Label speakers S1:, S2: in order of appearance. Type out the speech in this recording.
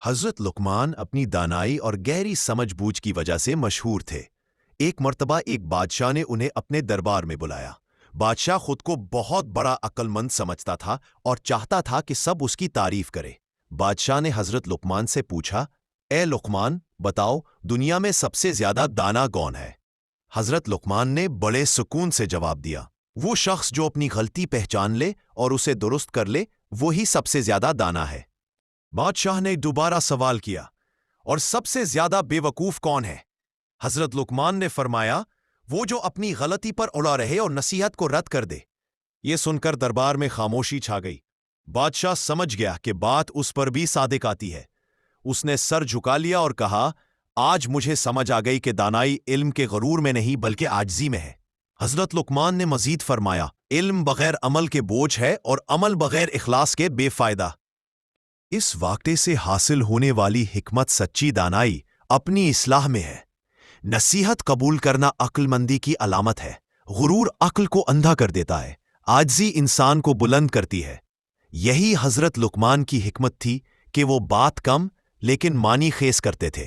S1: حضرت لقمان اپنی دانائی اور گہری سمجھ بوجھ کی وجہ سے مشہور تھے۔ ایک مرتبہ ایک بادشاہ نے انہیں اپنے دربار میں بلایا۔ بادشاہ خود کو بہت بڑا عقل مند سمجھتا تھا اور چاہتا تھا کہ سب اس کی تعریف کرے۔ بادشاہ نے حضرت لقمان سے پوچھا، اے لقمان، بتاؤ دنیا میں سب سے زیادہ دانا کون ہے؟ حضرت لقمان نے بڑے سکون سے جواب دیا، وہ شخص جو اپنی غلطی پہچان لے اور اسے درست کر لے، وہی سب سے زیادہ دانا ہے۔ بادشاہ نے دوبارہ سوال کیا، اور سب سے زیادہ بے وقوف کون ہے؟ حضرت لقمان نے فرمایا، وہ جو اپنی غلطی پر اڑا رہے اور نصیحت کو رد کر دے۔ یہ سن کر دربار میں خاموشی چھا گئی۔ بادشاہ سمجھ گیا کہ بات اس پر بھی صادق آتی ہے۔ اس نے سر جھکا لیا اور کہا، آج مجھے سمجھ آ گئی کہ دانائی علم کے غرور میں نہیں بلکہ عاجزی میں ہے۔ حضرت لقمان نے مزید فرمایا، علم بغیر عمل کے بوجھ ہے اور عمل بغیر اخلاص کے بے فائدہ۔ اس واقعے سے حاصل ہونے والی حکمت سچی دانائی اپنی اصلاح میں ہے۔ نصیحت قبول کرنا عقل مندی کی علامت ہے۔ غرور عقل کو اندھا کر دیتا ہے، عاجزی انسان کو بلند کرتی ہے۔ یہی حضرت لقمان کی حکمت تھی کہ وہ بات کم لیکن معنی خیز کرتے تھے۔